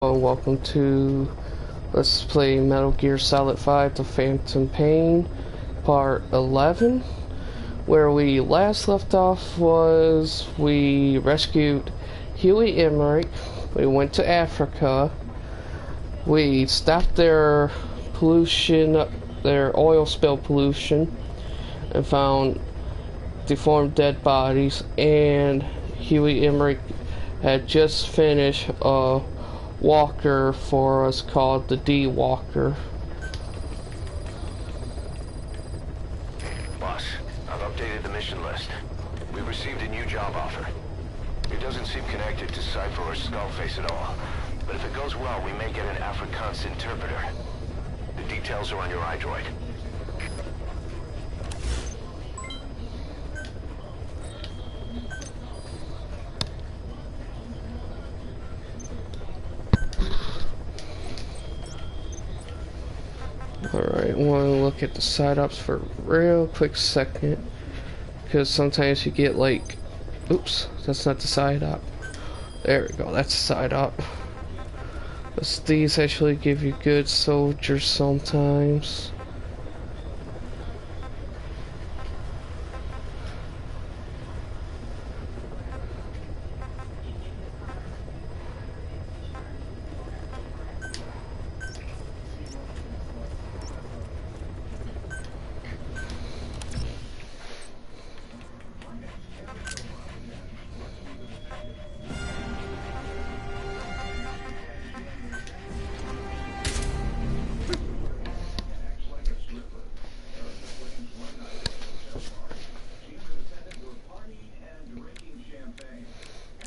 Welcome to Let's Play Metal Gear Solid 5 The Phantom Pain Part 11. Where we last left off was we rescued Huey Emmerich. We went to Africa. We stopped their pollution, their oil spill pollution, and found deformed dead bodies. And Huey Emmerich had just finished walker for us called the D Walker. Boss, I've updated the mission list. We've received a new job offer. It doesn't seem connected to Cypher or Skullface at all, but if it goes well, we may get an Afrikaans interpreter. The details are on your iDroid. Alright, I want to look at the side ops for a real quick second, because sometimes you get like, oops, that's not the side op. There we go, that's the side op. But these actually give you good soldiers sometimes.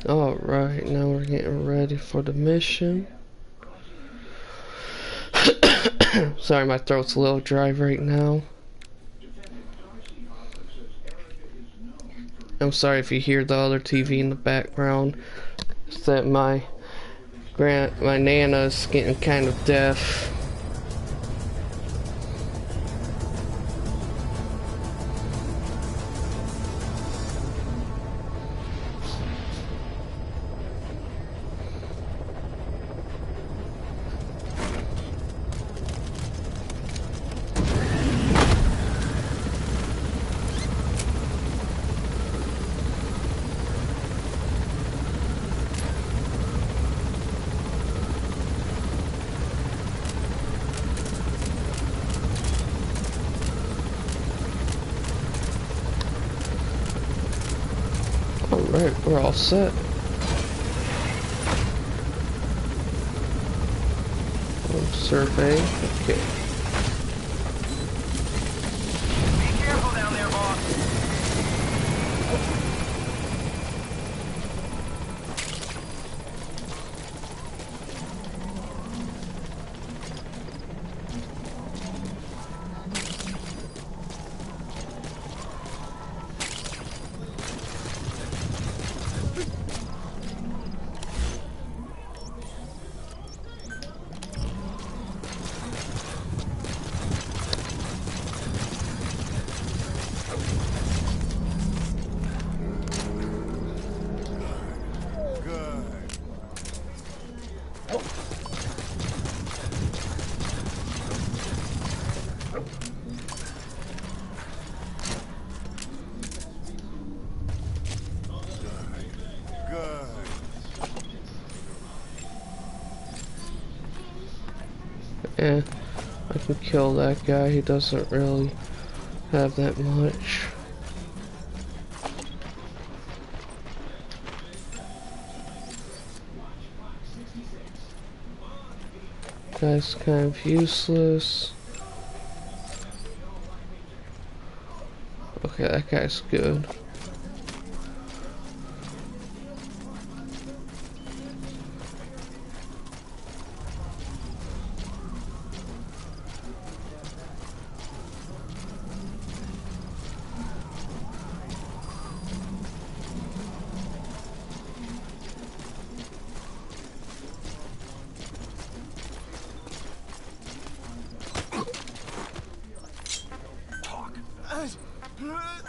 Alright, now we're getting ready for the mission. Sorry, my throat's a little dry right now. I'm sorry if you hear the other TV in the background. It's that my Nana's getting kind of deaf. Alright, we're all set. Survey, okay. Be careful down there, boss. Eh, I can kill that guy, he doesn't really have that much. Guy's kind of useless. Okay, that guy's good.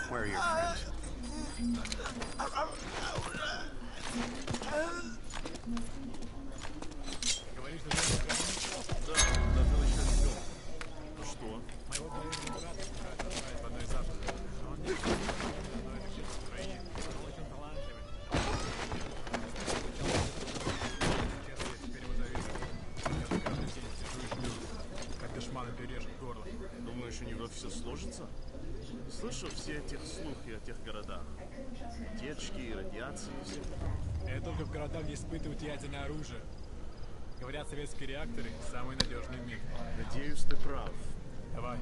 Where are your friends? еще не все сложится? Слышал все эти слухи о тех городах. Утечки и радиации и все. Это только в городах, где испытывают ядерное оружие. Говорят, советские реакторы – самый надежный мир. Надеюсь, ты прав. Давай.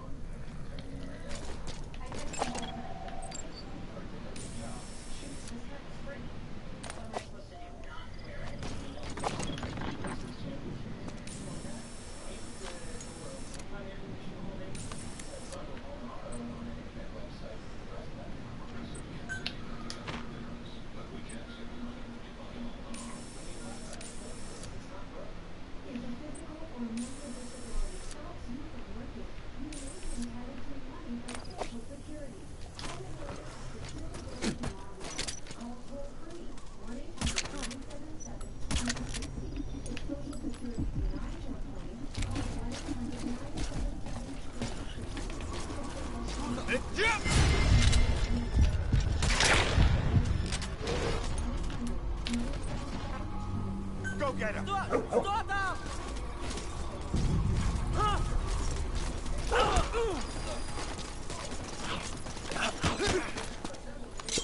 Go get him! Что там?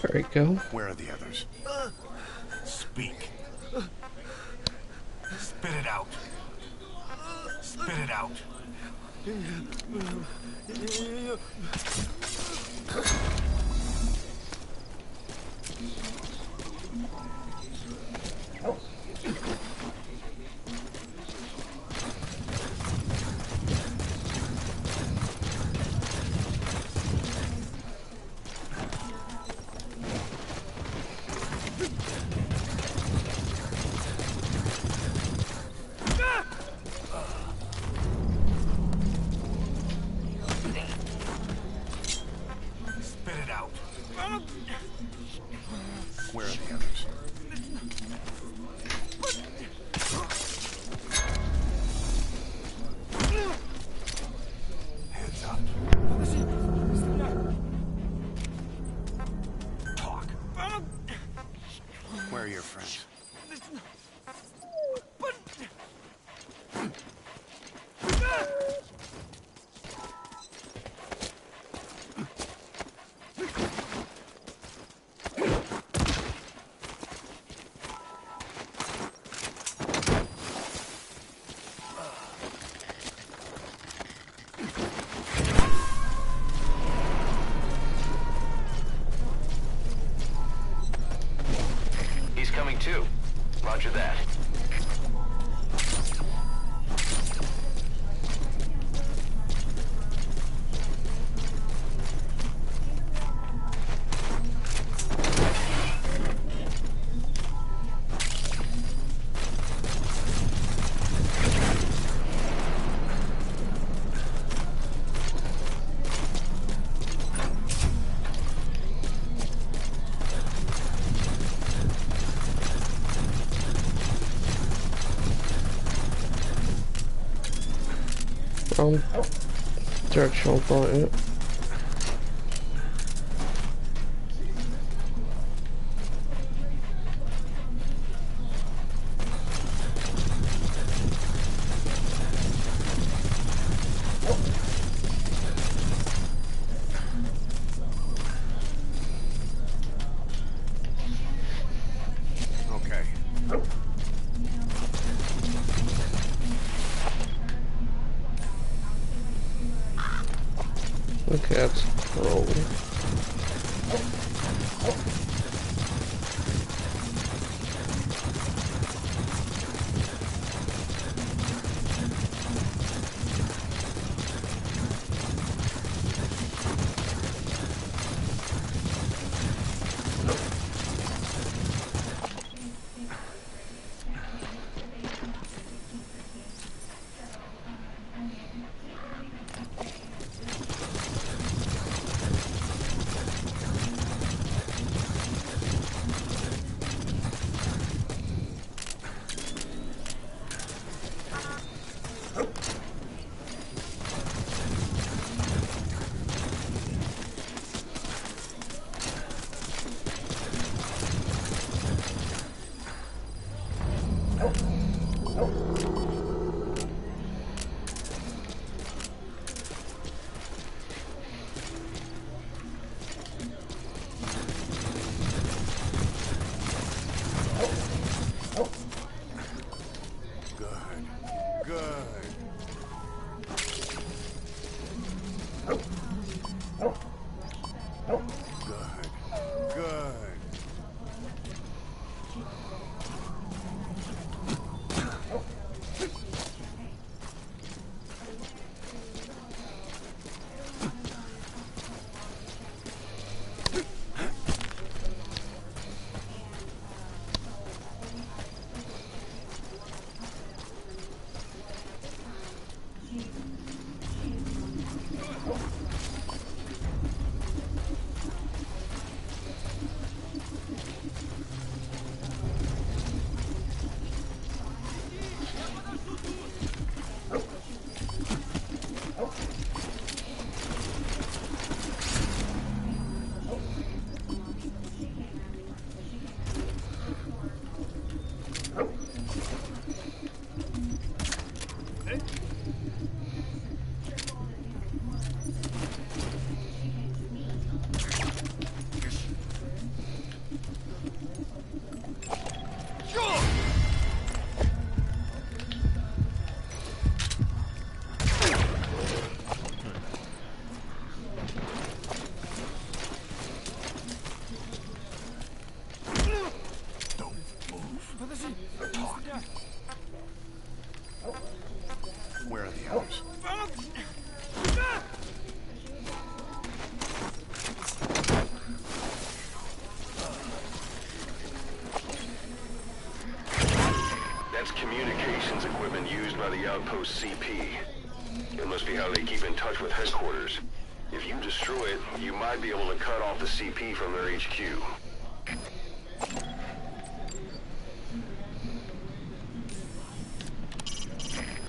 There we go. Where are the others? Speak. Spit it out. Spit it out. Spit it out. Where are the others? Hands up. Talk. Where are your friends? He's coming too. Roger that. Directional button. Okay. Okay, that's pro. Good. Good. Good. Where are the others? That's communications equipment used by the outpost CP. It must be how they keep in touch with headquarters. If you destroy it, you might be able to cut off the CP from their HQ.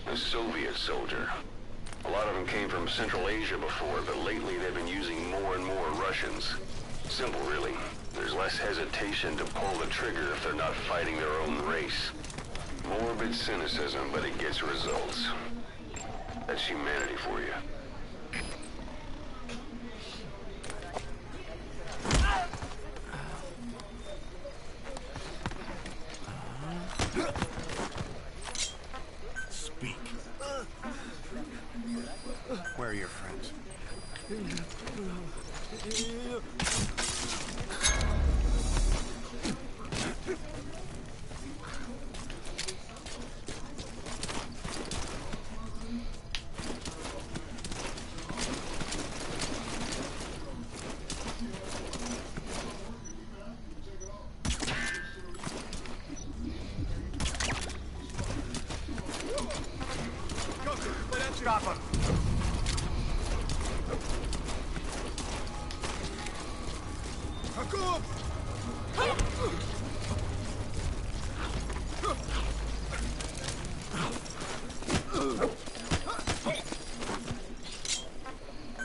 A Soviet soldier. A lot of them came from Central Asia before, but lately they've been using more and more Russians. Simple, really. There's less hesitation to pull the trigger if they're not fighting their own race. Morbid cynicism, but it gets results. That's humanity for you. Speak. Where are your friends? Stop him!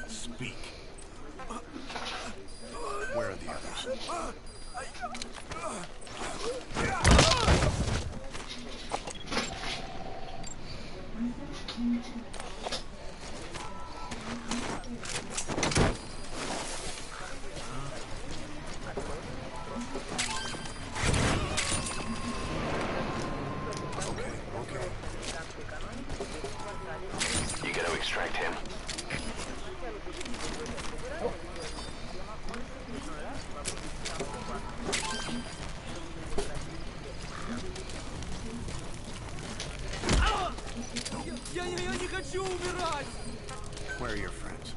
Speak. Where are the others? Okay. You gotta extract him. Я не хочу умирать! Where are your friends?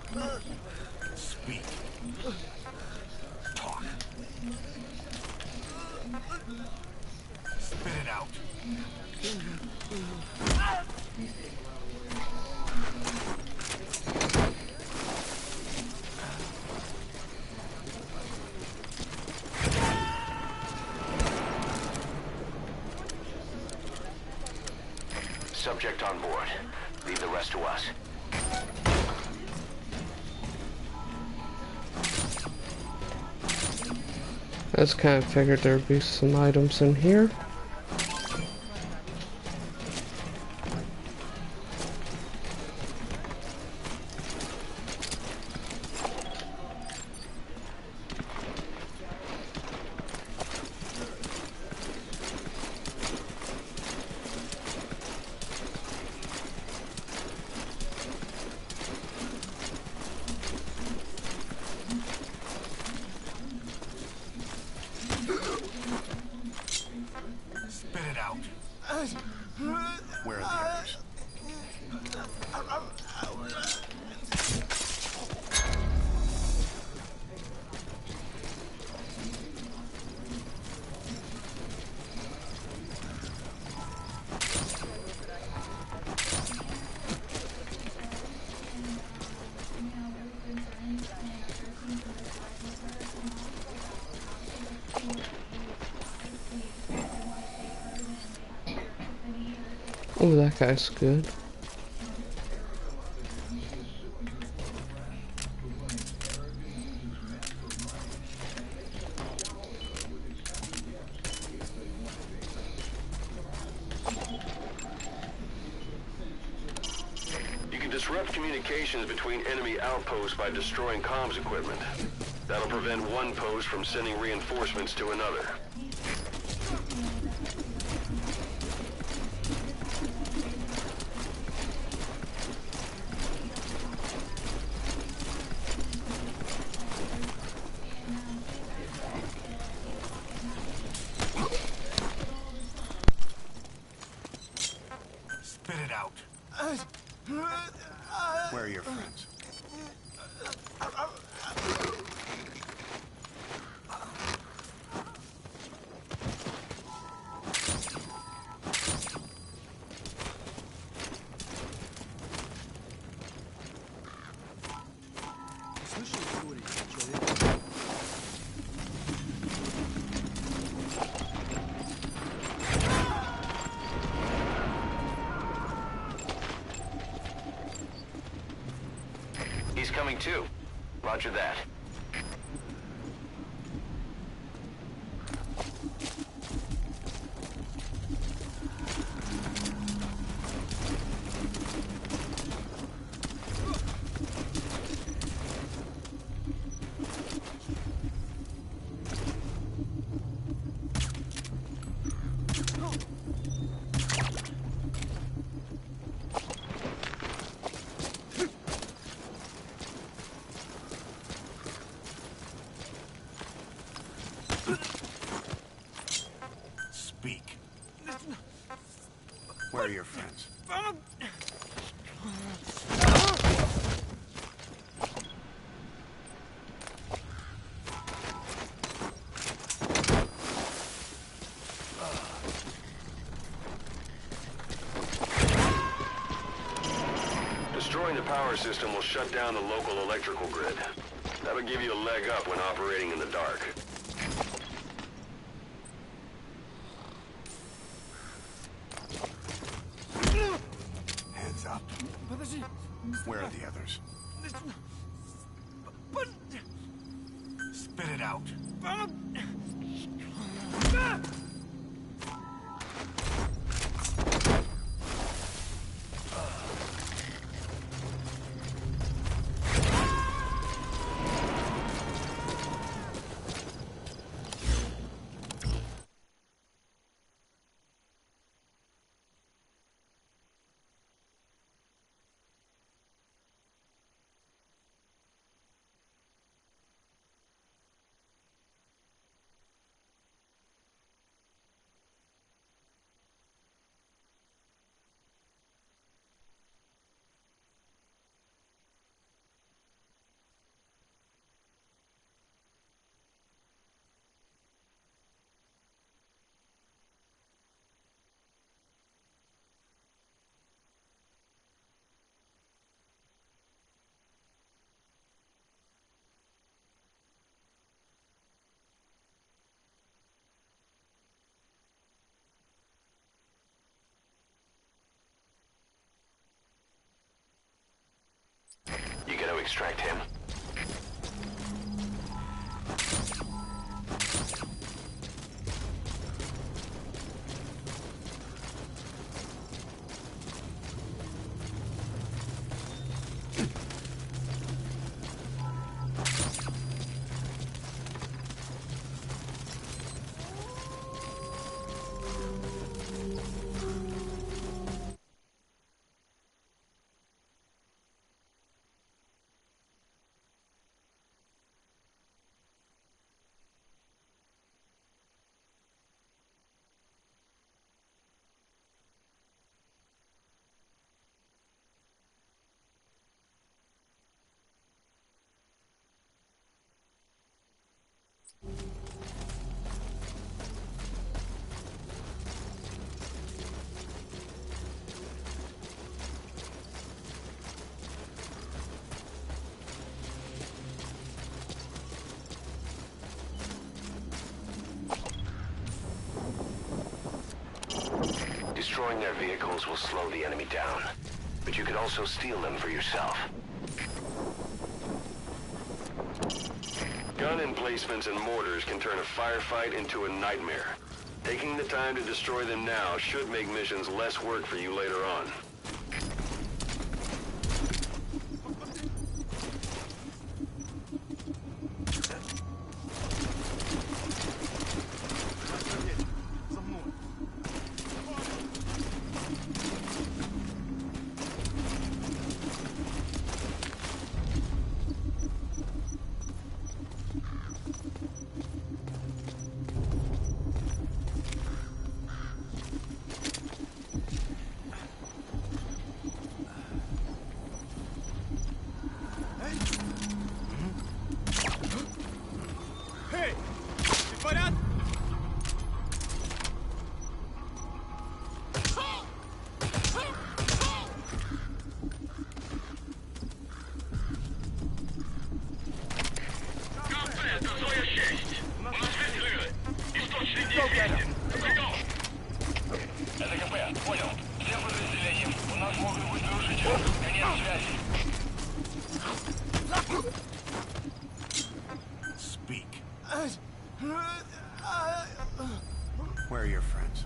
Speak. Talk. Spit it out. Subject on board. Leave the rest to us. I just kind of figured there'd be some items in here. Oh, that guy's good. You can disrupt communications between enemy outposts by destroying comms equipment. That'll prevent one post from sending reinforcements to another. Spit it out. Where are your friends? Слышал истории человека? He's coming too. Roger that. Speak. Where are your friends? Destroying the power system will shut down the local electrical grid. That'll give you a leg up when operating in the dark. Hands up. Подожди. Where are the others? Spit it out. You gonna extract him? Destroying their vehicles will slow the enemy down, but you could also steal them for yourself. Gun emplacements and mortars can turn a firefight into a nightmare. Taking the time to destroy them now should make missions less work for you later on. За мной. Эй! Ты в порядке? Это твоя честь! У нас выстрелы! Источник действия! Прием! Это КП, понял. Всем подразделениям. У нас могут быть нарушители. Конец связи. Speak. Where are your friends?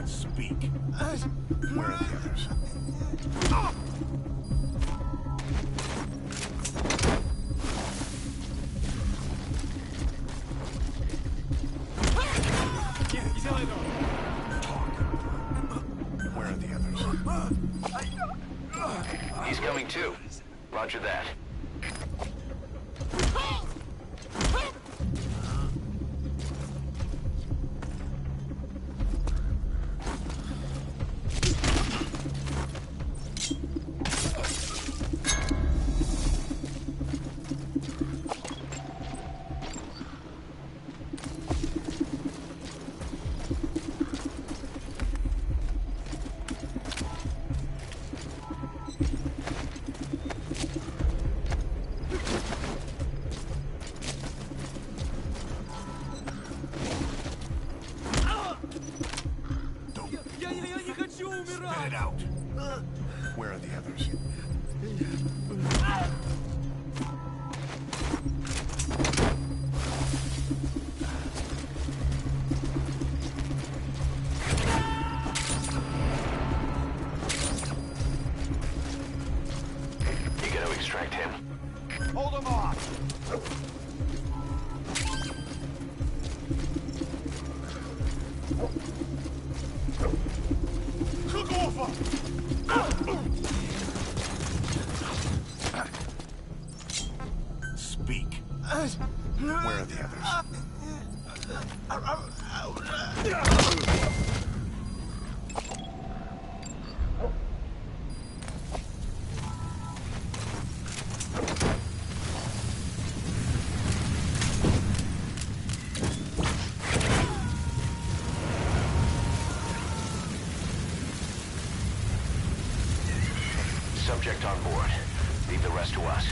Speak. Where are the others? Нет, не делай этого! Where are the others? He's coming too. Roger that. Я не хочу Spit умирать! it out. Where are the others? You gotta extract him. Hold them off! Cook off! Speak. Where are the others? Subject on board. Leave the rest to us.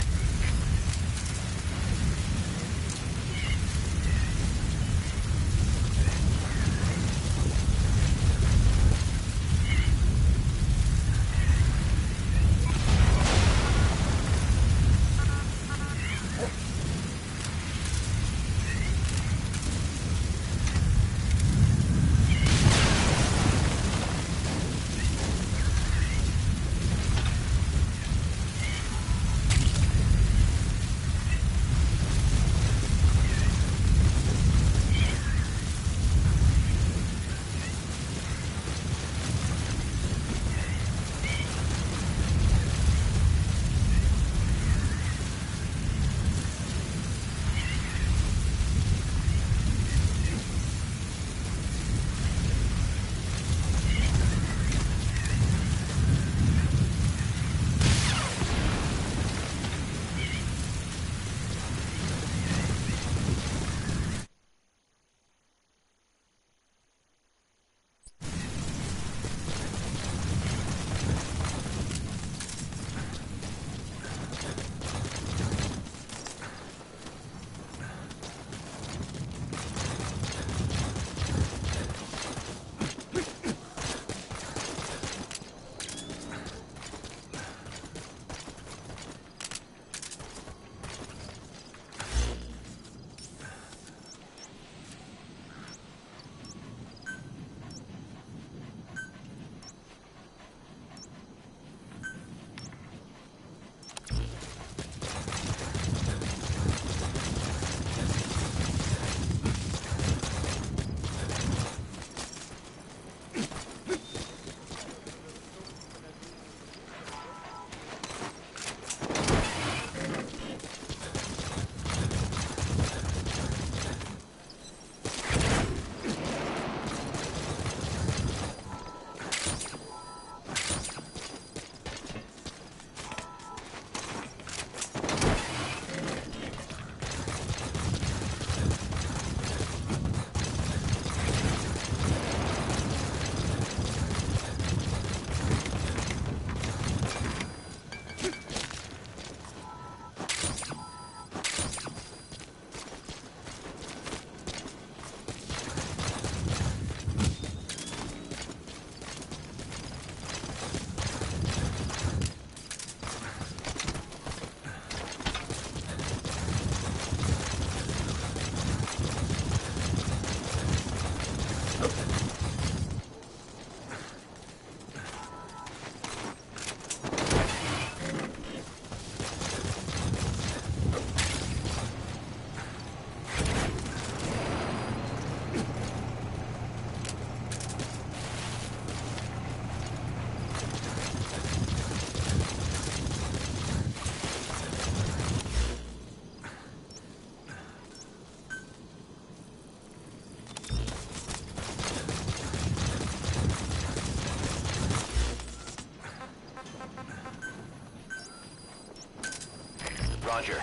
Roger.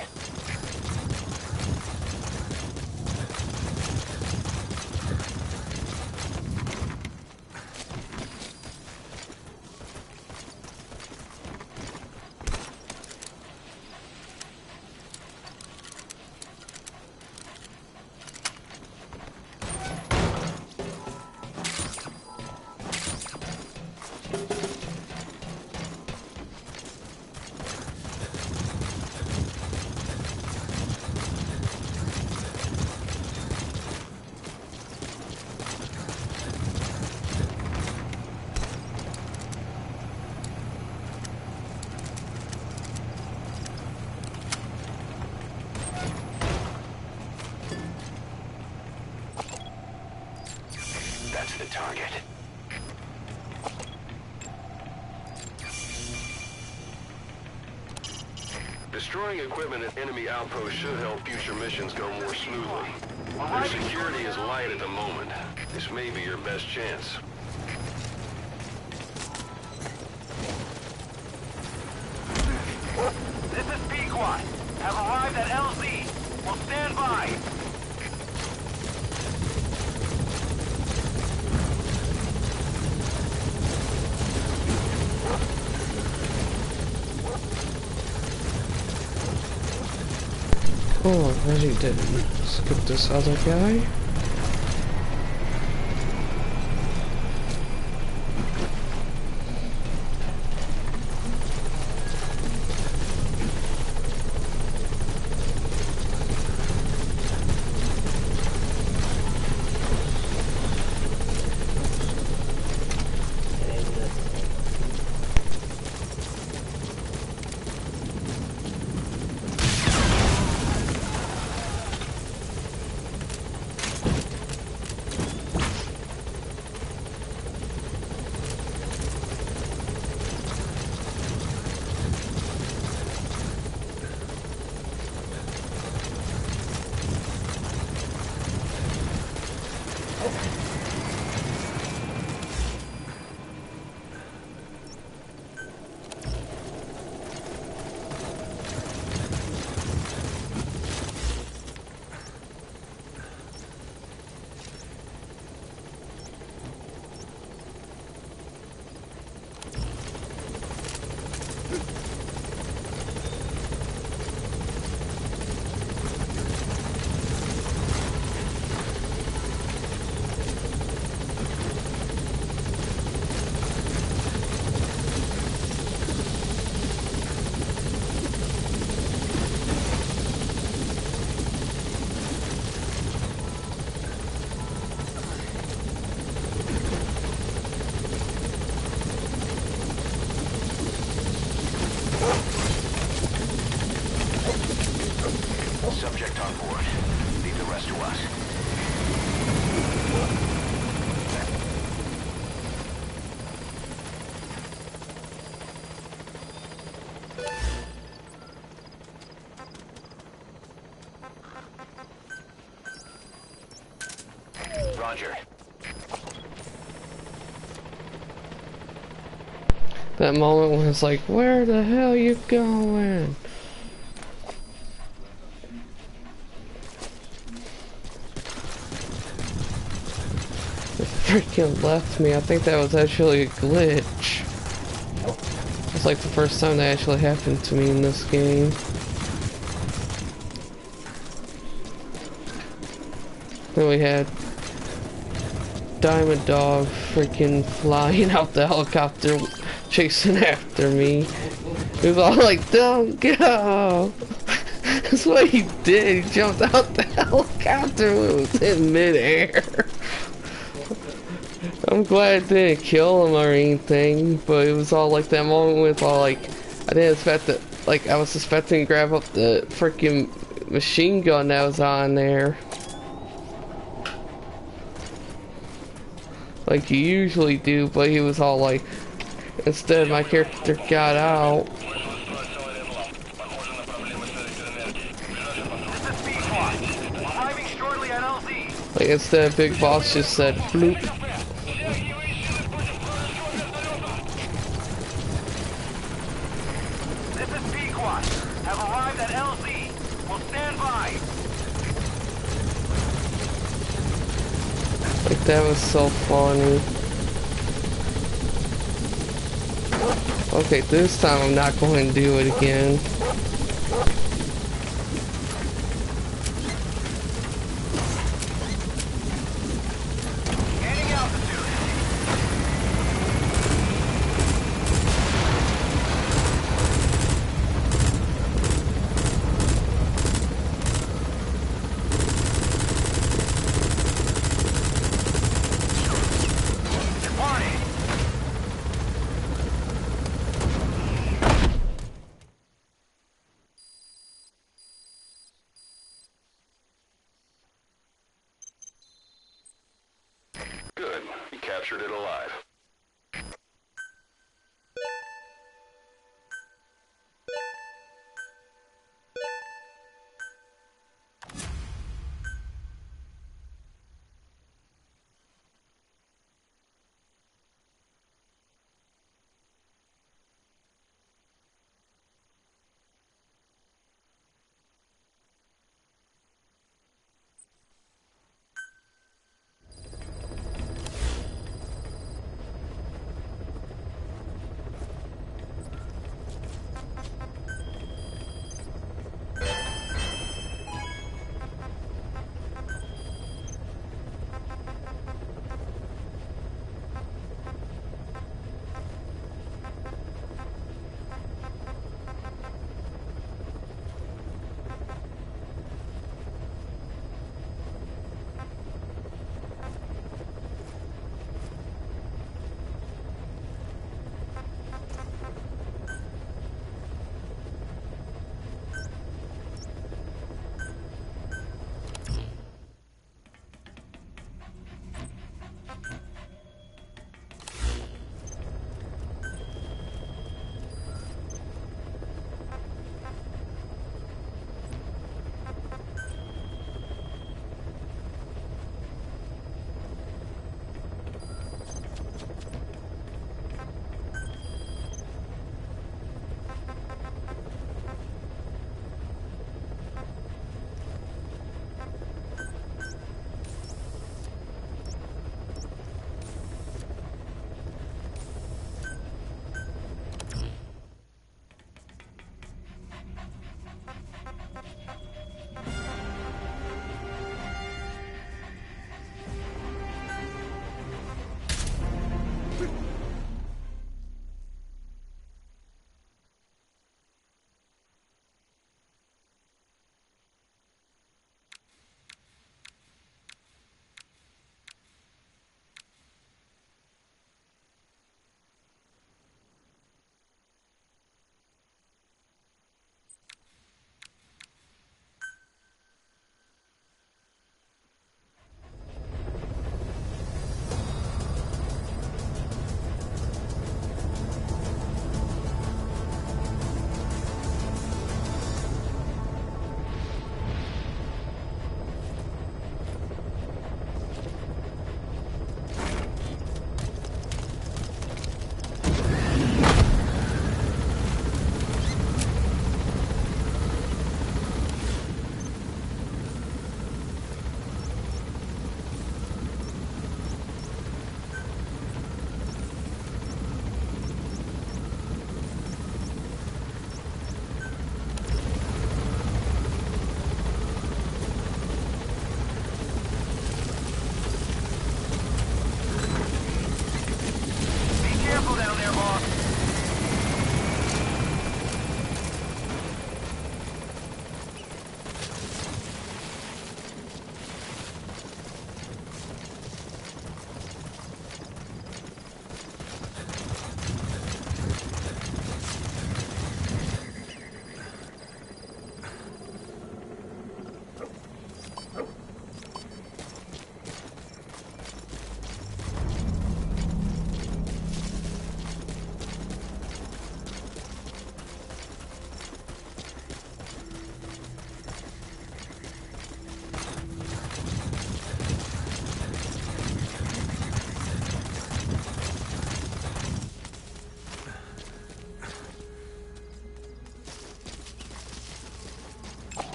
That's the target. Destroying equipment at enemy outposts should help future missions go more smoothly. Their security is light at the moment. This may be your best chance. This is Pequot. Have arrived at LZ. Will stand by. Oh, I already did skip this other guy. Subject on board. Leave the rest to us. Roger. That moment when it's like, where the hell you going? It freaking left me. I think that was actually a glitch. It's like the first time that actually happened to me in this game. Then we had Diamond Dog freaking flying out the helicopter chasing after me. We was all like, don't go! That's what he did. He jumped out the helicopter when it was in midair. I'm glad it didn't kill him or anything, but it was all like that moment with all like, I didn't expect that, like I was expecting to grab up the freaking machine gun that was on there. Like you usually do, but he was all like, instead my character got out. Like instead Big Boss just said bloop. This is Pequot. have arrived at LZ. Will stand by. Like, that was so funny. Okay, this time I'm not going to do it again. Gaining altitude. Departing. Good. You captured it alive.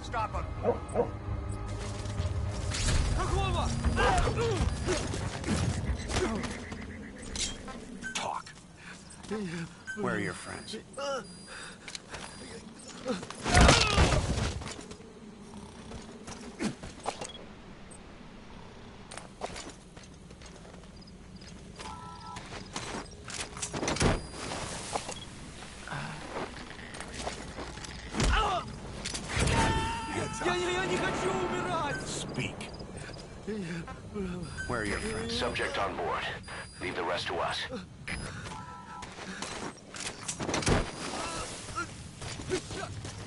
Stop him. Talk. Where are your friends? Я не хочу умирать! Speak. Where are your friends? Subject on board. Leave the rest to us.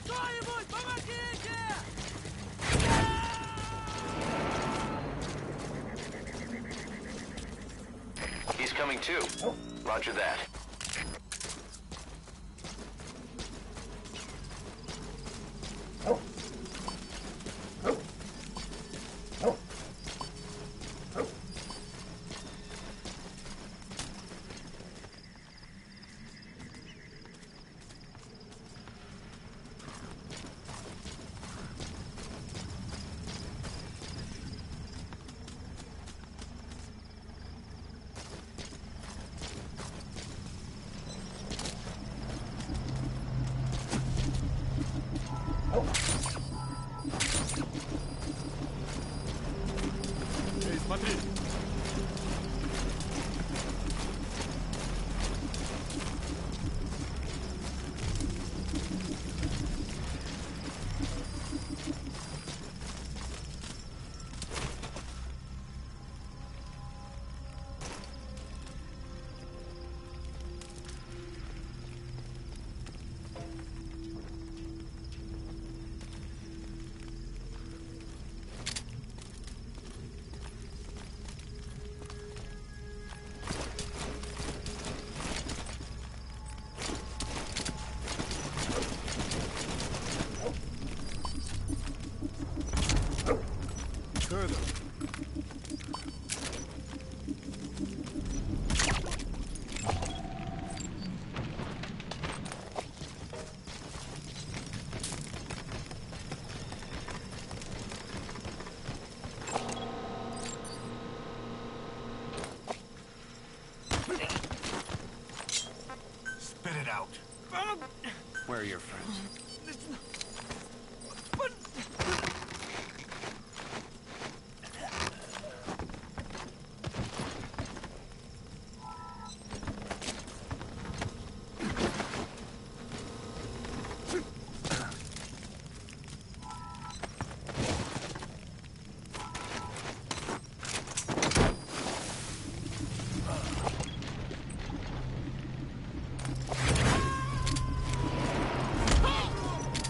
Кто-нибудь, помогите! He's coming too. Roger that. Эй, смотри! Что это? Spit it out. Where are your friends?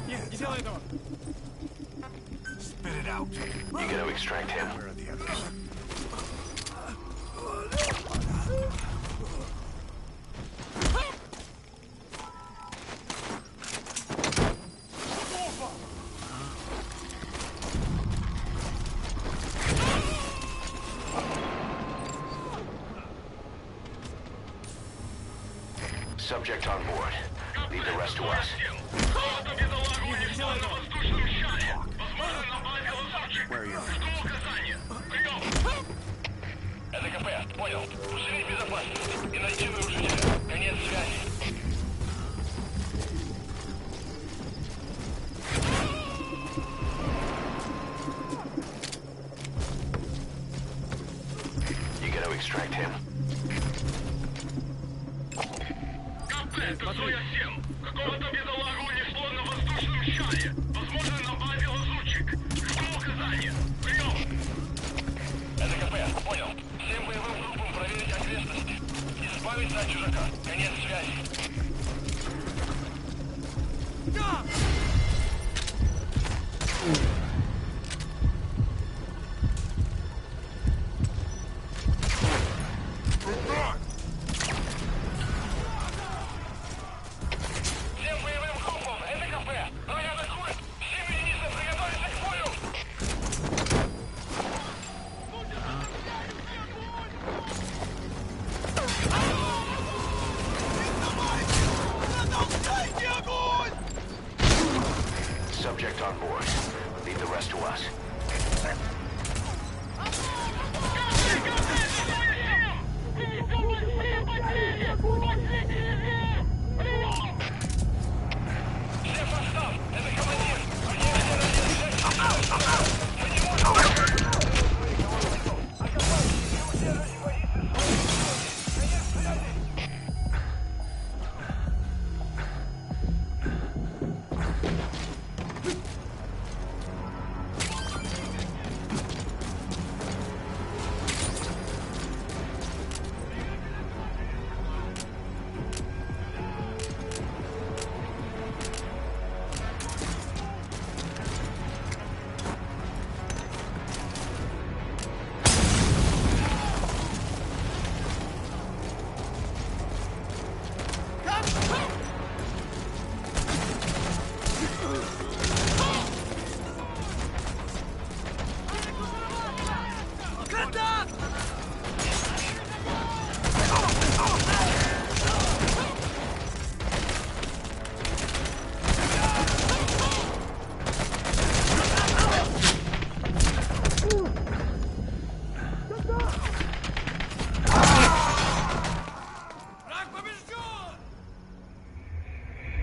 Нет, не делай этого! Spit it out. You gotta extract him. Where are the others? Subject on board. Leave the rest to us. Кто-то бедолагу унесло на воздушном шаре. Возможно, напали лазутчик. Where are your Жду friends? указания. Прием. Это КП, понял. Усилить безопасность. Иначе нарушителя. Конец связи. You gotta extract him. КП, это Зоя-7. Какого-то бедолагу унесло на воздушном шаре. Возможно, на базе лазутчик. Жду указания. Прием. Это КП, понял. Всем боевым группам проверить окрестности. Избавиться от чужака. Конец связи. Всем боевым группам, это КП. Враги атакуют. Все единицы приготовиться к бою. Продолжайте огонь! Subject on board. Leave the rest to us.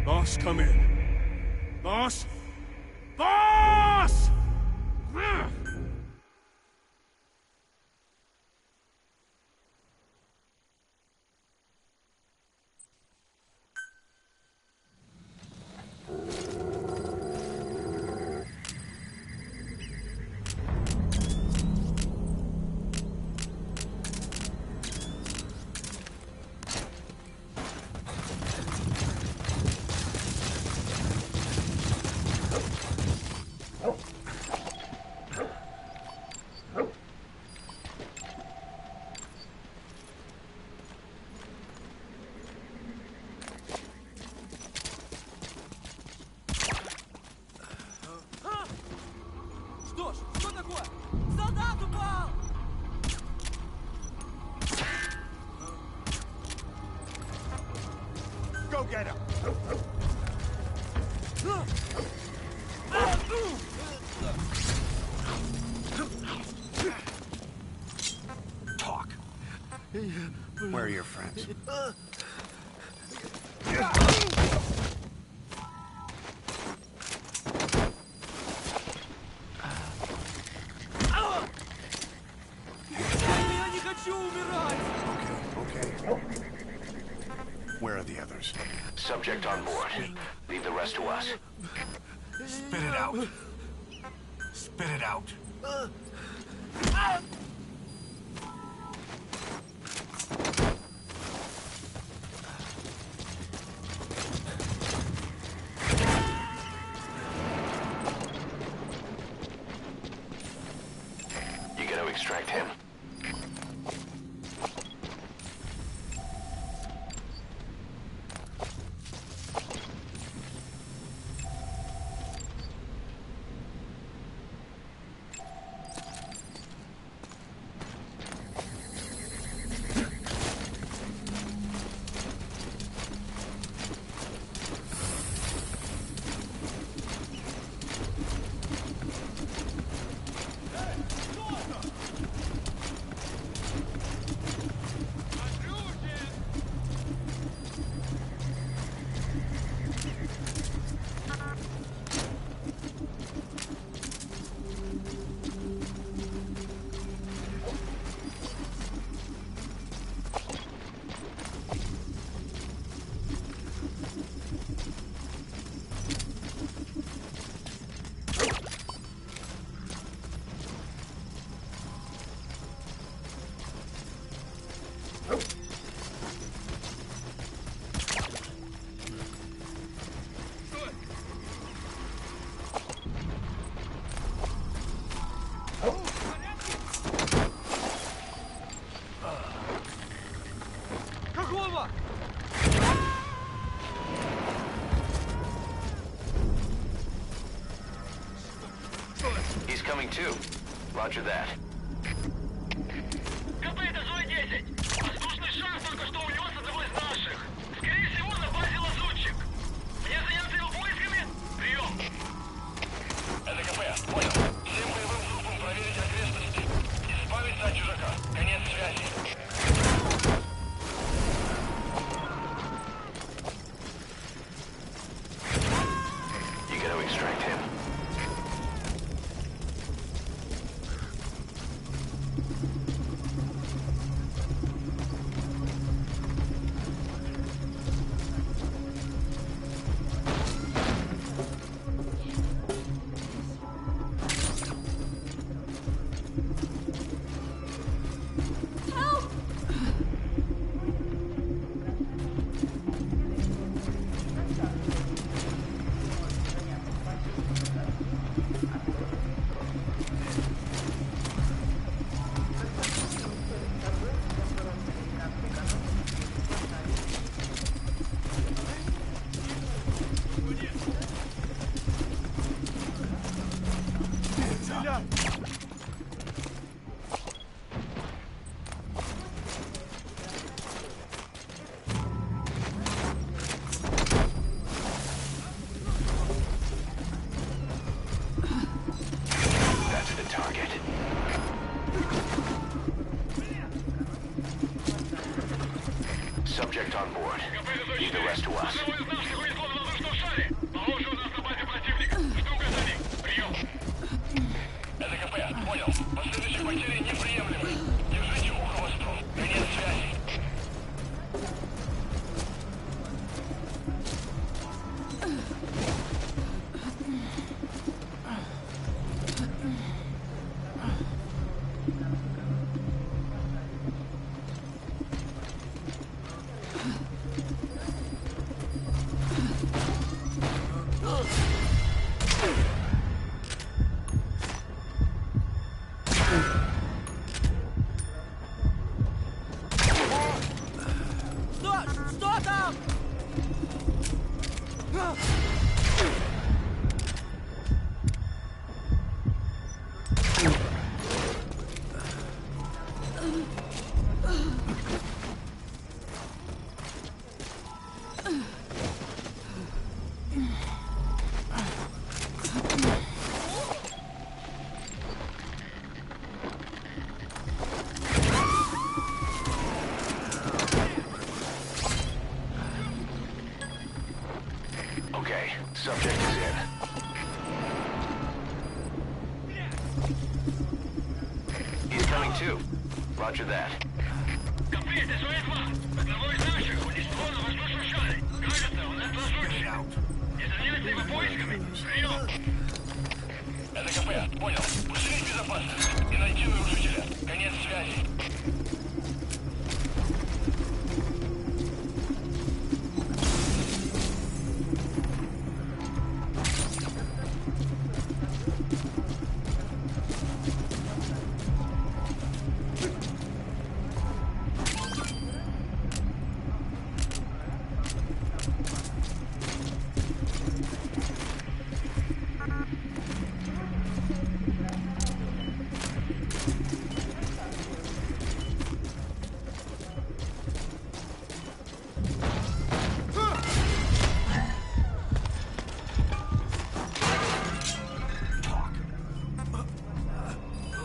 Boss, come in. Boss? Boss! Что ж, что такое? Солдат упал! Go get him! Talk. Where are your friends? Я не хочу умирать! Okay. Where are the others? Subject on board. Leave the rest to us. Spit it out. Spit it out. You gonna extract him? Какого? He's coming too. Roger that. КП, это Зой-10. Воздушный шар только что унес одного из наших. Скорее всего, на базе лазутчик. Мне заняться его поисками? Прием. That's the target. Subject on board. Leave the rest to us. Это КП, понял. Последующие потери неприемлемы. Держите ухо востро. Конец связи. Что там? Okay, subject is in. He's coming too. Roger that. Комплект СОС-2. Одного из наших унесло на воздушном шаре. Кажется, он нас лазутчик. Не заняться его поисками. Прием. Это КП, понял. Усилить безопасность и найти нарушителя. Конец связи.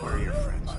Where are your friends?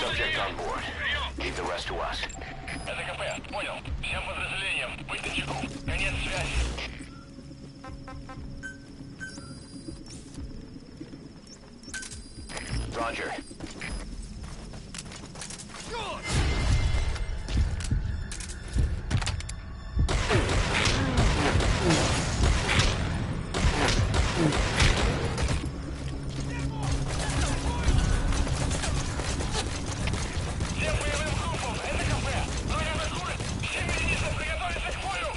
Subject on board. Leave the rest to us. Это КП, понял. Всем подразделениям быть начеку. Конец связи. Roger. Всем боевым группам, это КП. Ноги атакуют. Все единицы приготовиться к бою.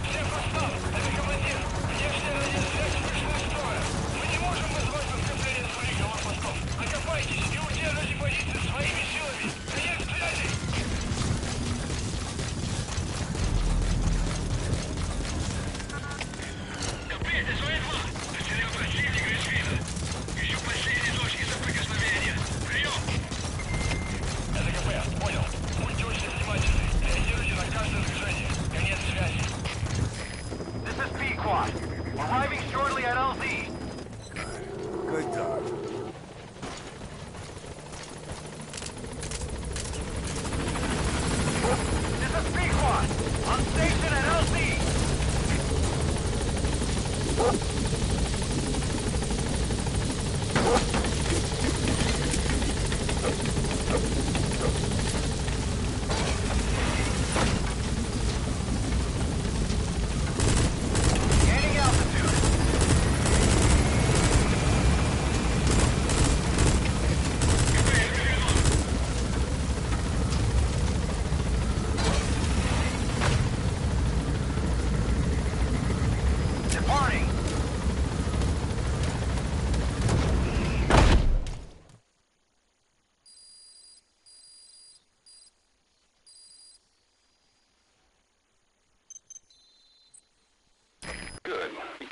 Всем состав!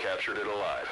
captured it alive.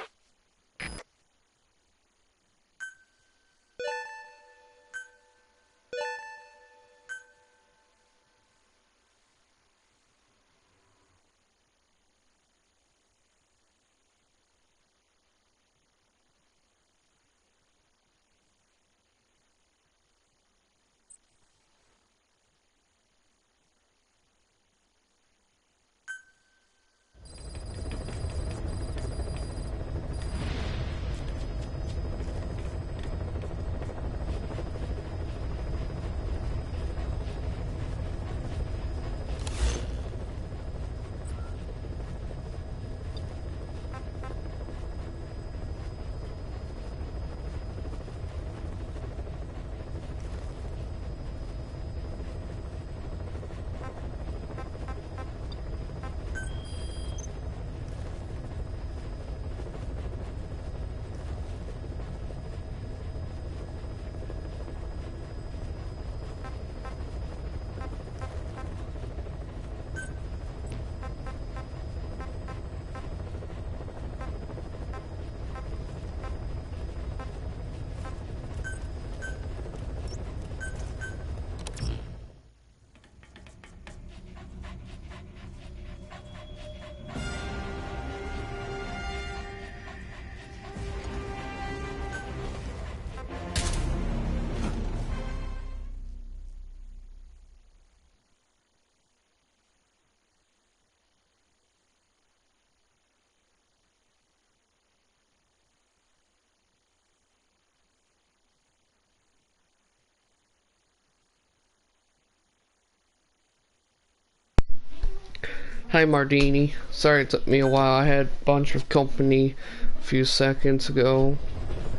Hi Mardini. Sorry it took me a while. I had a bunch of company a few seconds ago.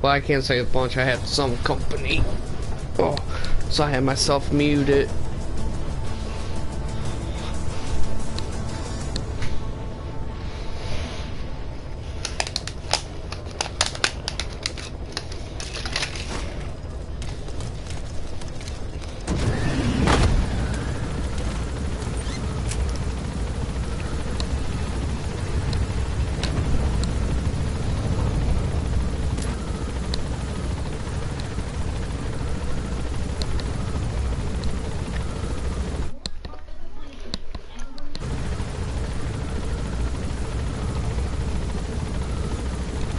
Well, I can't say a bunch. I had some company. Oh, so I had myself muted.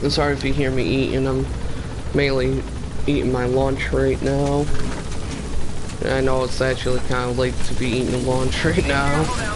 I'm sorry if you hear me eating. I'm mainly eating my lunch right now. And I know it's actually kind of late to be eating lunch right now.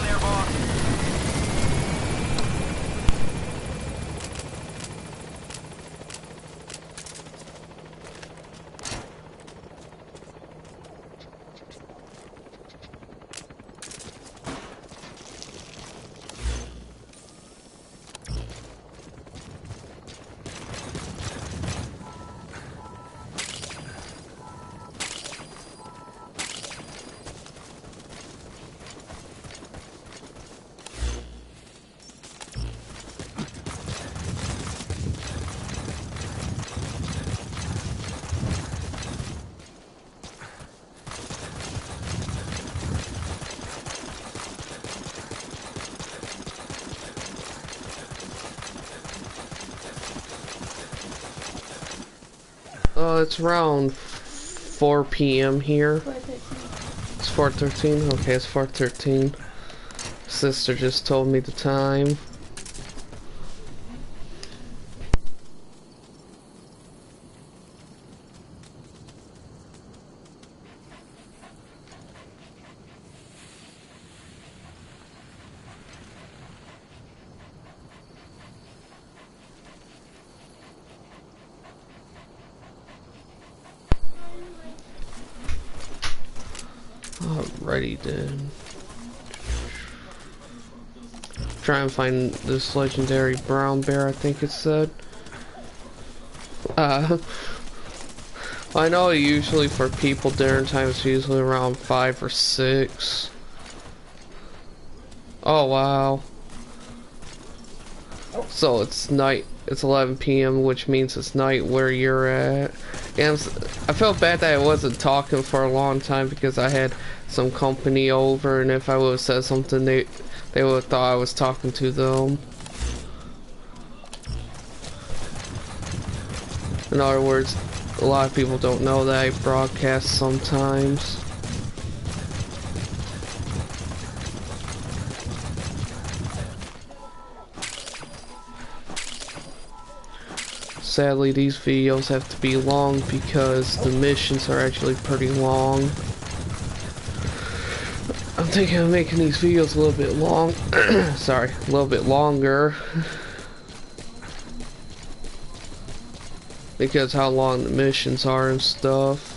It's around 4 p.m. here. 4:13. It's 4:13? Okay, it's 4:13. Sister just told me the time. Alrighty then. Try and find this legendary brown bear, I think it said. I know usually for people dinner time is usually around 5 or 6. Oh wow. So it's night, it's 11 p.m. which means it's night where you're at. And I felt bad that I wasn't talking for a long time because I had some company over, and if I would have said something they would have thought I was talking to them. In other words, a lot of people don't know that I broadcast sometimes. Sadly, these videos have to be long because the missions are actually pretty long. I'm thinking of making these videos a little bit long. Sorry, a little bit longer. Because how long the missions are and stuff.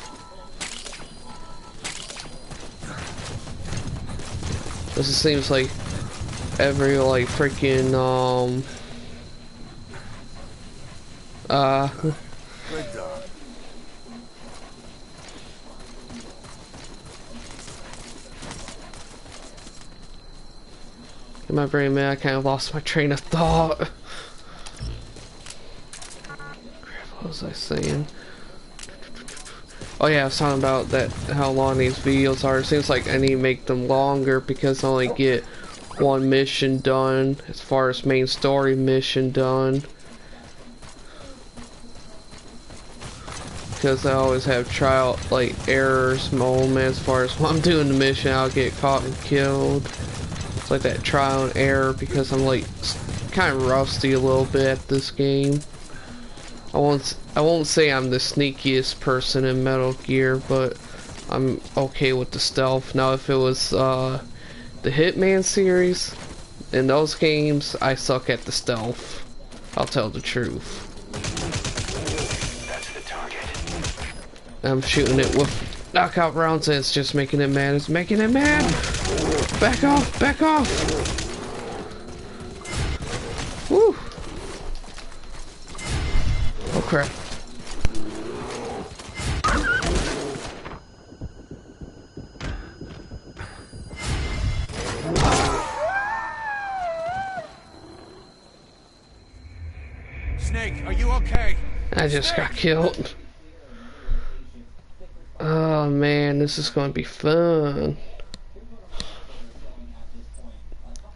This seems like every like freaking Good dog. in my brain, man, I kind of lost my train of thought. Crap, what was I saying? Oh yeah, I was talking about that, how long these videos are. It seems like I need to make them longer because I only get one mission done, as far as main story mission done. Because I always have trial, like, errors moments, as far as when I'm doing the mission, I'll get caught and killed. It's like that trial and error because I'm like, kind of rusty a little bit at this game. I won't say I'm the sneakiest person in Metal Gear, but I'm okay with the stealth. Now if it was the Hitman series, in those games, I suck at the stealth. I'll tell the truth. That's the target. I'm shooting it with knockout rounds and it's just making it mad. It's making it mad! Back off! Back off! Woo! Oh crap. Snake, are you okay? I just got killed. Oh man, this is gonna be fun.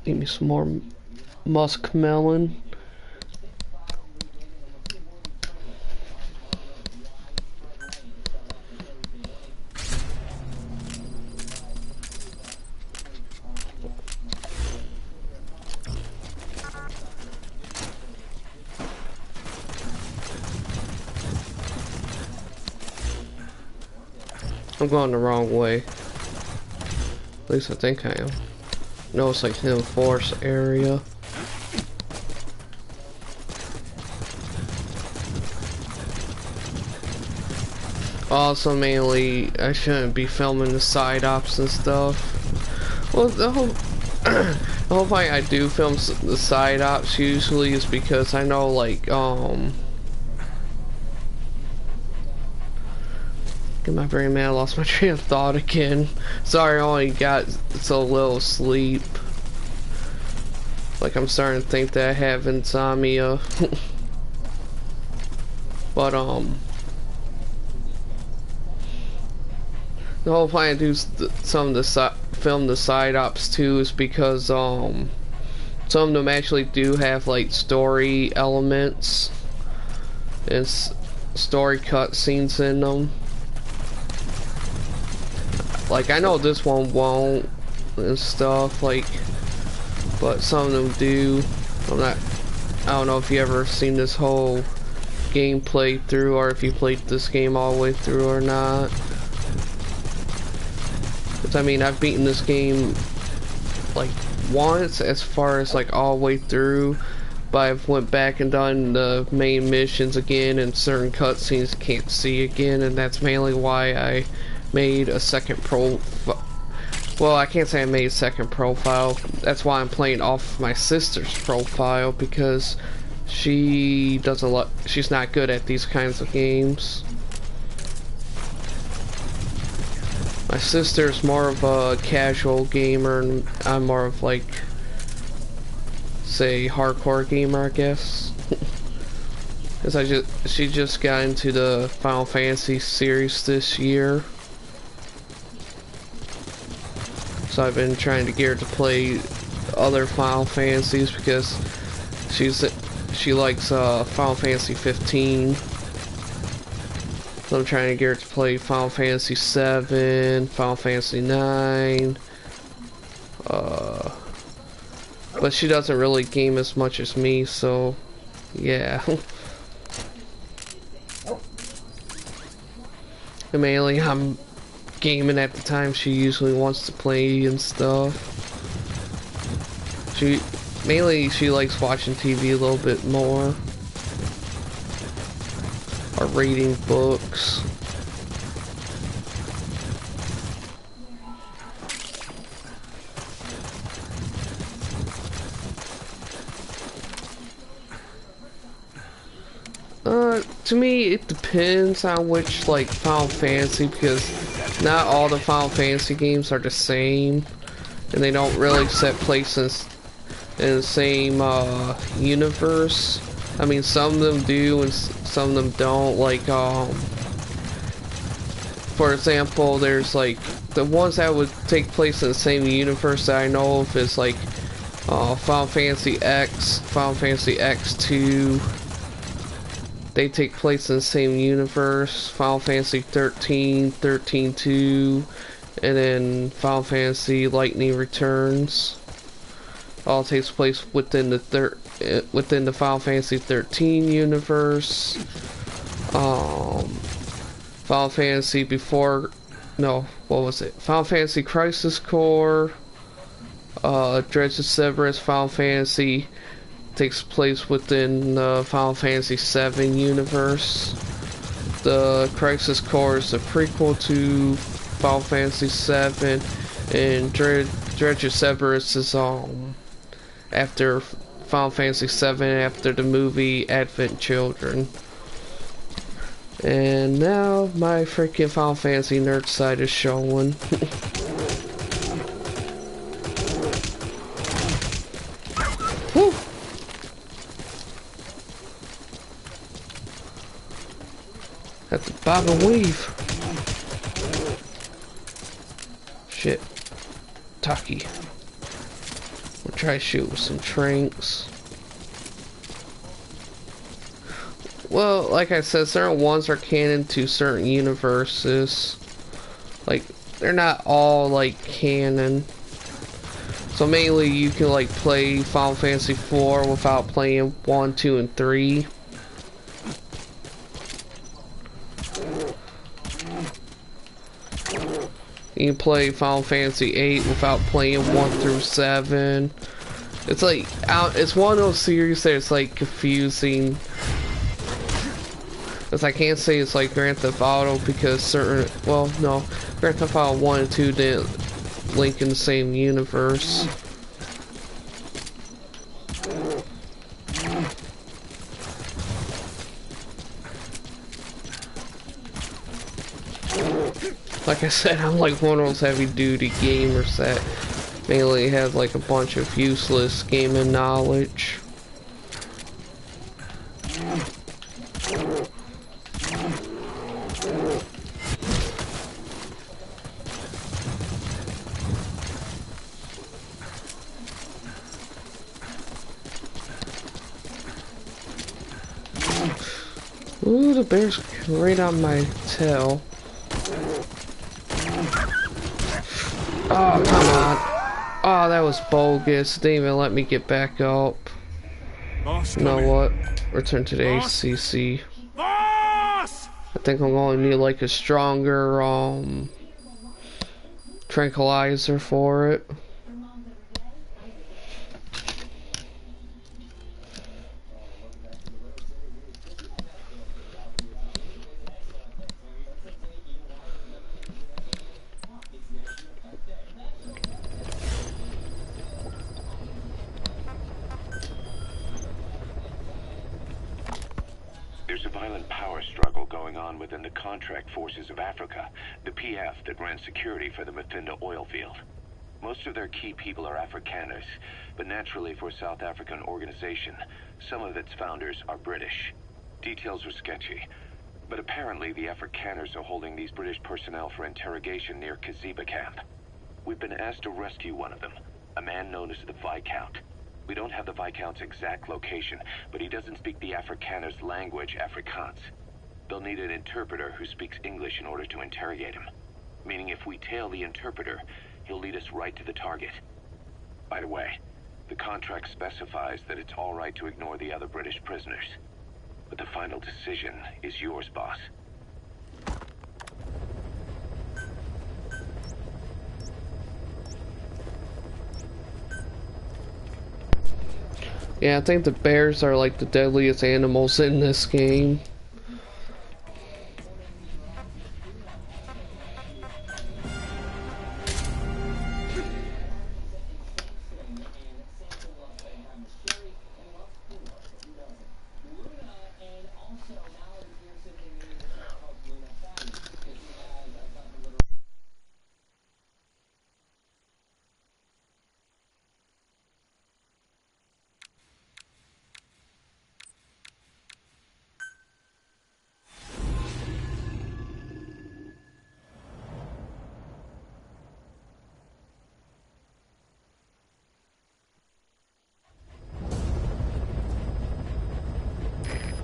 Give me some more muskmelon. I'm going the wrong way. At least I think I am. No, it's like Hill Force area. Also, mainly, I shouldn't be filming the side ops and stuff. Well, the whole point I do film the side ops usually is because I know, like, get my brain, man, I lost my train of thought again. Sorry, I only got so little sleep. Like, I'm starting to think that I have insomnia. But, the whole plan to do some of the film the side ops too is because some of them actually do have like story elements and story cutscenes in them. Like I know this one won't and stuff like, but some of them do. I don't know if you ever seen this whole game played through or if you played this game all the way through or not. I mean, I've beaten this game like once as far as like all the way through, but I've went back and done the main missions again and certain cutscenes can't see again, and that's mainly why I made a second profile. Well, I can't say I made a second profile. That's why I'm playing off my sister's profile because she doesn't she's not good at these kinds of games. My sister's more of a casual gamer, and I'm more of like, say, hardcore gamer, I guess. Because she just got into the Final Fantasy series this year. So I've been trying to get her to play other Final Fantasies because she likes Final Fantasy 15. So I'm trying to get her to play Final Fantasy 7, Final Fantasy 9. But she doesn't really game as much as me, so yeah. And mainly I'm gaming at the time she usually wants to play and stuff. She likes watching TV a little bit more. Or reading books. To me, it depends on which, like, Final Fantasy, because not all the Final Fantasy games are the same, and they don't really set places in the same, universe. I mean, some of them do, and some of them don't, like, for example, there's, like, the ones that would take place in the same universe that I know of is, like, Final Fantasy X, Final Fantasy X2, they take place in the same universe. Final Fantasy 13, 13-2, and then Final Fantasy Lightning Returns. All takes place within the Final Fantasy 13 universe. Final Fantasy Final Fantasy Crisis Core. Dredge of Cerberus, Final Fantasy takes place within the Final Fantasy VII universe. The Crisis Core is a prequel to Final Fantasy VII, and Dredge of Cerberus is after Final Fantasy VII, after the movie Advent Children. And now my freaking Final Fantasy nerd side is showing. Woo! Have to bob and weave. Shit. Taki. We'll try to shoot with some tranks. Well, like I said, certain ones are canon to certain universes. Like, they're not all, like, canon. So mainly you can, like, play Final Fantasy 4 without playing 1, 2, and 3. You can play Final Fantasy 8 without playing 1 through 7. It's like, it's one of those series that's like confusing. Because I can't say it's like Grand Theft Auto because Grand Theft Auto 1 and 2 didn't link in the same universe. Like I said, I'm like one of those heavy-duty gamers that mainly have like a bunch of useless gaming knowledge. Ooh, the bear's right on my tail. Oh, come on. Oh, that was bogus. Didn't even let me get back up. You know what? Return to the ACC. I think I'm going to need like a stronger tranquilizer for it. There's a violent power struggle going on within the Contract Forces of Africa, the PF that ran security for the Mafinda oil field. Most of their key people are Afrikaners, but naturally for a South African organization, some of its founders are British. Details are sketchy, but apparently the Afrikaners are holding these British personnel for interrogation near Kaziba camp. We've been asked to rescue one of them, a man known as the Viscount. We don't have the Viscount's exact location, but he doesn't speak the Afrikaners' language, Afrikaans. They'll need an interpreter who speaks English in order to interrogate him. Meaning if we tail the interpreter, he'll lead us right to the target. By the way, the contract specifies that it's all right to ignore the other British prisoners. But the final decision is yours, boss. Yeah, I think the bears are like the deadliest animals in this game.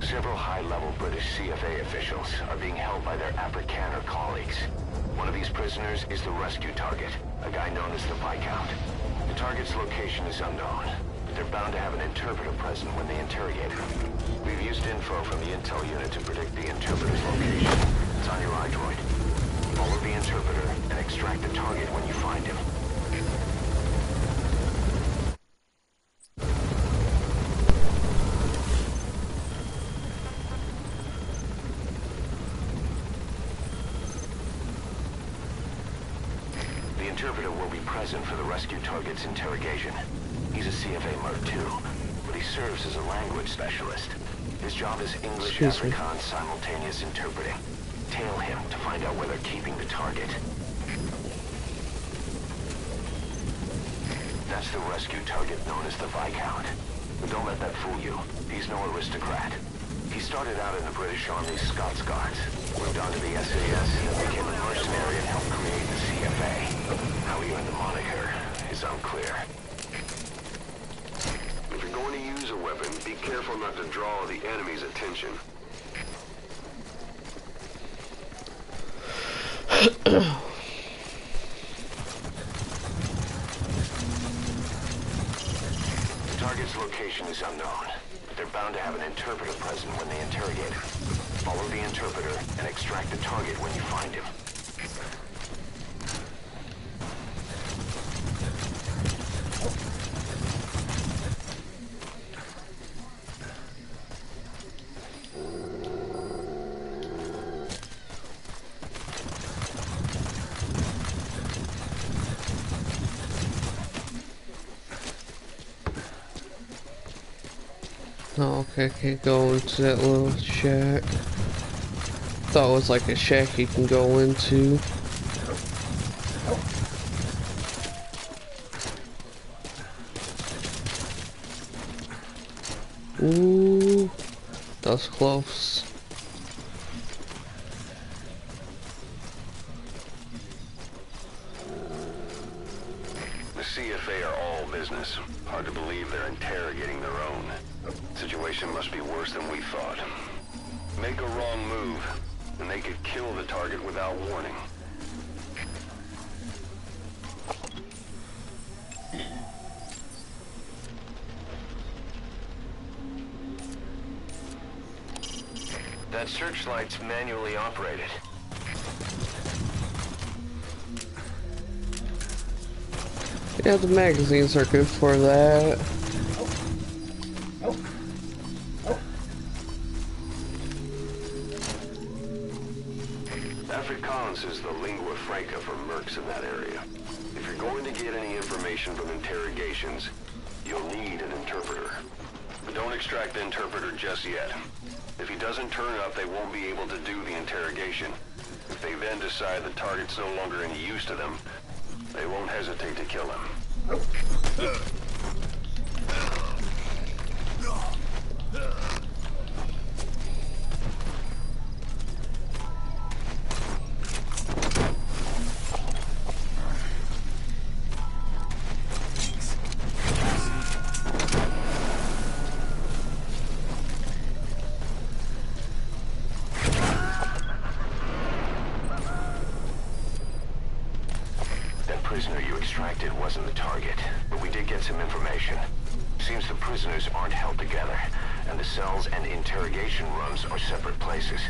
Several high-level British CFA officials are being held by their Afrikaner colleagues. One of these prisoners is the rescue target, a guy known as the Viscount. The target's location is unknown, but they're bound to have an interpreter present when they interrogate him. We've used info from the intel unit to predict the interpreter's location. It's on your iDroid. Follow the interpreter and extract the target when you find him. The interpreter will be present for the rescue target's interrogation. He's a CFA Mark II, but he serves as a language specialist. His job is English Afrikaans simultaneous interpreting. Tail him to find out where they're keeping the target. That's the rescue target known as the Viscount. But don't let that fool you. He's no aristocrat. He started out in the British Army's Scots Guards, moved on to the SAS, and became a mercenary and helped create the CFA. How he earned the moniker is unclear. If you're going to use a weapon, be careful not to draw the enemy's attention. The target's location is unknown, but they're bound to have an interpreter present when they interrogate him. Follow the interpreter and extract the target when you find him. Oh, okay, I can't go into that little shack. Thought it was like a shack you can go into. Ooh, that's close. The CFA are all business. Hard to believe they're interrogating their own. Situation must be worse than we thought. Make a wrong move, and they could kill the target without warning. That searchlight's manually operated. Yeah, the magazines are good for that. Afrikaans is the lingua franca for mercs in that area. If you're going to get any information from interrogations, you'll need an interpreter. But don't extract the interpreter just yet. If he doesn't turn up, they won't be able to do the interrogation. If they then decide the target's no longer any use to them, they won't hesitate to kill him. expected wasn't the target, but we did get some information. Seems the prisoners aren't held together, and the cells and interrogation rooms are separate places.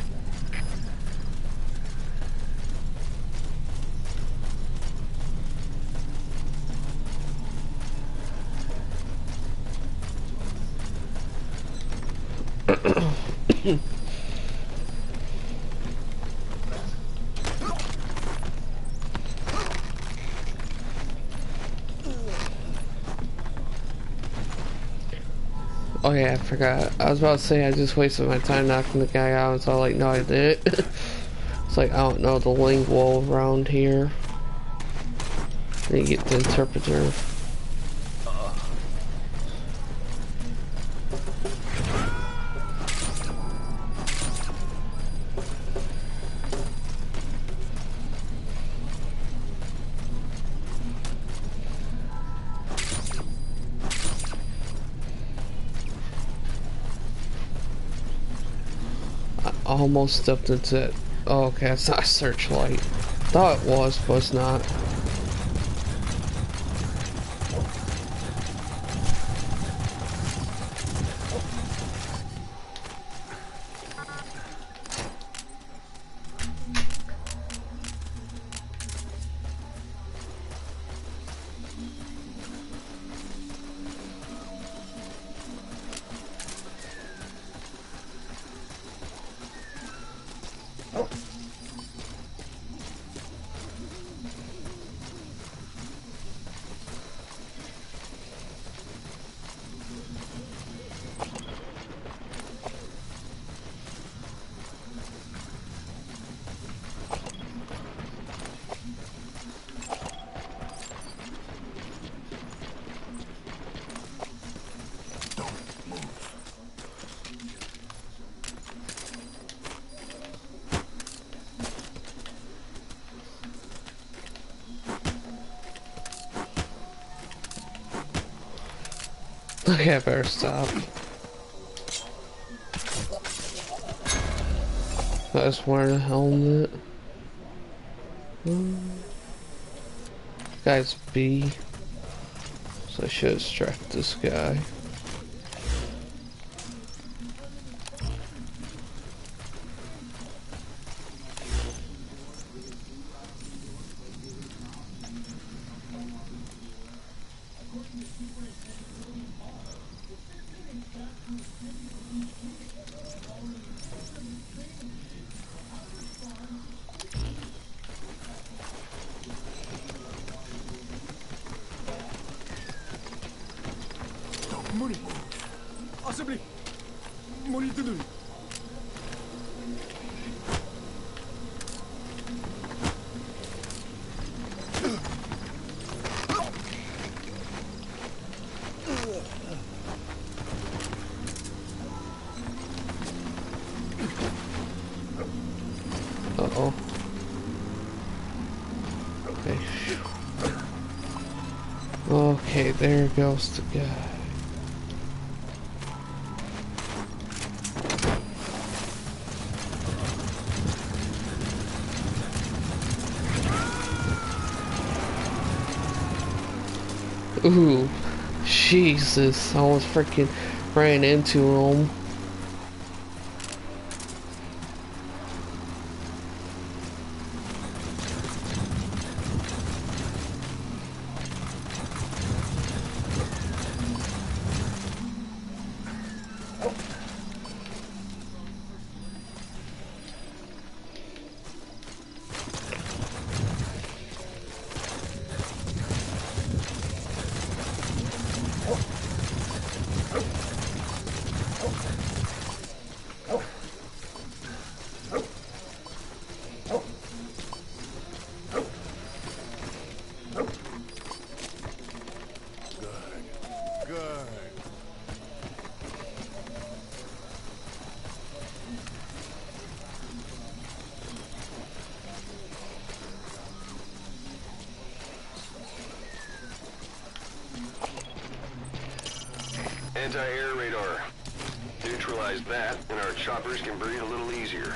Oh yeah, I forgot. I was about to say I just wasted my time knocking the guy out, so I was like, no I did. It's like, I don't know the lingual around here. Then you get the interpreter. Almost stepped into it. Oh, okay, it's not a searchlight. Thought it was, but it's not. Okay, I better stop. I just wearing a helmet. Guy's B. So I should extract this guy. Uh-oh. Okay. Okay, there goes the guy. Ooh, Jesus, I almost freaking ran into him. Anti-air radar. Neutralize that, and our choppers can breathe a little easier.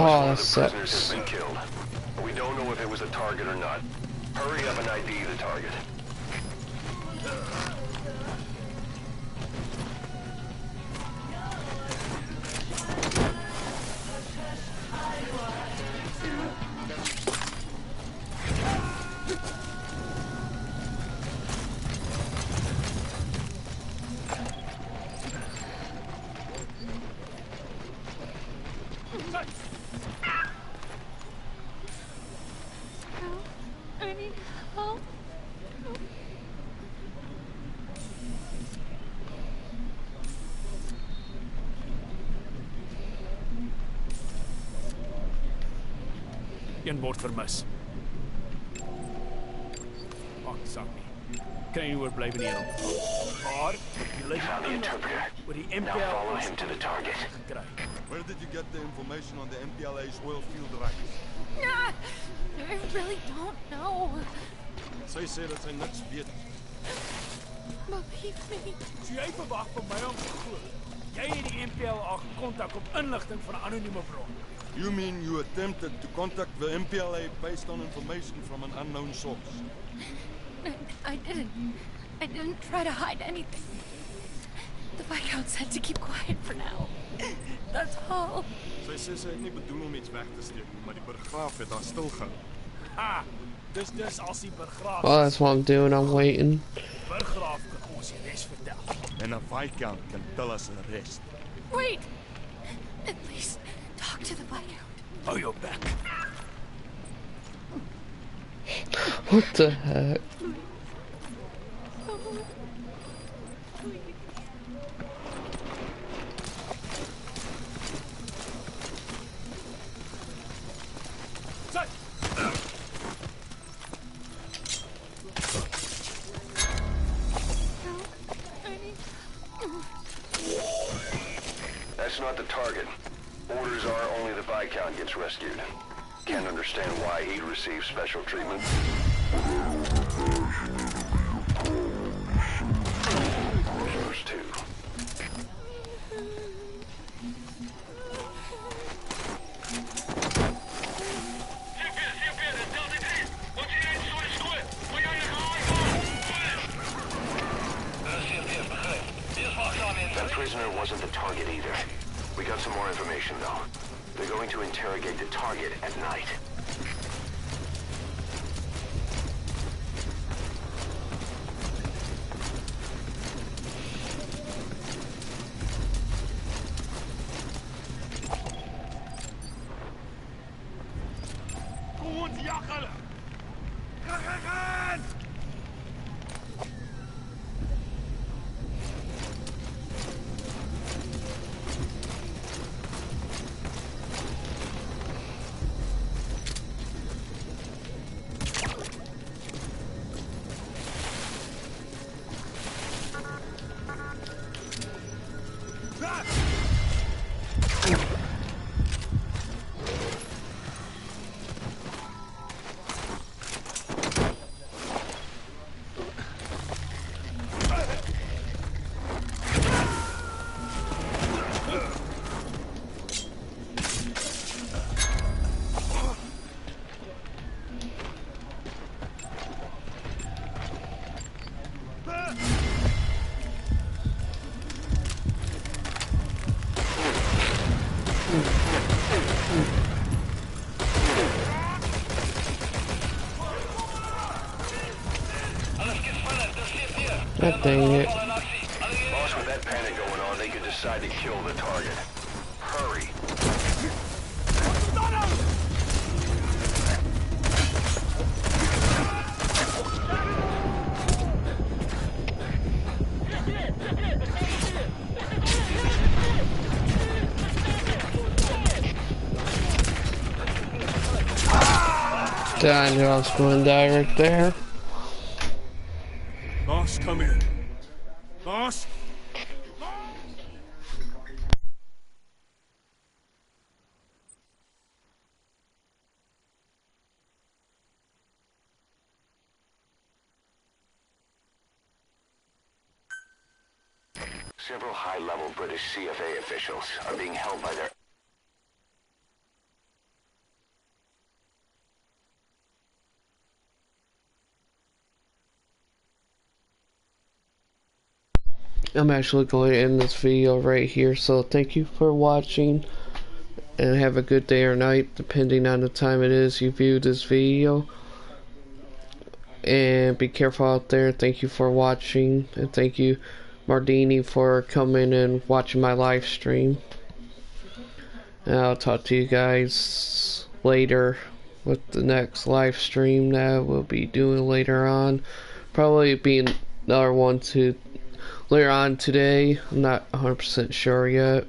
Oh, one that of the prisoners sucks. has been killed. We don't know if it was a target or not. Hurry up and ID the target. I need help. Een word vermis. Ag, sak nie. Kan nie oorblij nie op. Maar jy Found the interpreter. oor die Now MPL follow him to the target. kry. Where did you get the information on the MPLA's oil field rights? Ah, I really don't know. Sy sê dat sy niks weet. Believe me. So jy verwag van my om te glo. Jy het die MPLA gekontak op inligting van 'n anonieme bron. You mean you attempted to contact the MPLA based on information from an unknown source? I didn't. I didn't try to hide anything. The Viscount said to keep quiet for now. That's all. Sy sê sy het nie bedoel om iets weg te steek nie, maar die burggraaf het haar stilgehou. Ha! Dis as die burggraaf. Well, that's what I'm doing. I'm waiting. Burggraaf kan ons die res vertel. En 'n Viscount can tell us the rest. Wait. At least talk to the Viscount. Hou jou bek. What the heck? That's not the target. Orders are only the Viscount gets rescued. Can't understand why he'd receive special treatment. Those two. That prisoner wasn't the target either. We got some more information, though. They're going to interrogate the target at night. God dang it. Boss, with that panic going on, they could decide to kill the target. Hurry. I knew I was going to die right there. Boss, come in. Boss? Several high-level British CFA officials are being held by their I'm actually going to end this video right here. So thank you for watching, and have a good day or night depending on the time it is you view this video. And be careful out there. Thank you for watching, and thank you Mardini for coming and watching my live stream. And I'll talk to you guys later with the next live stream that we'll be doing later on. Probably be another one to later on today. I'm not 100% sure yet.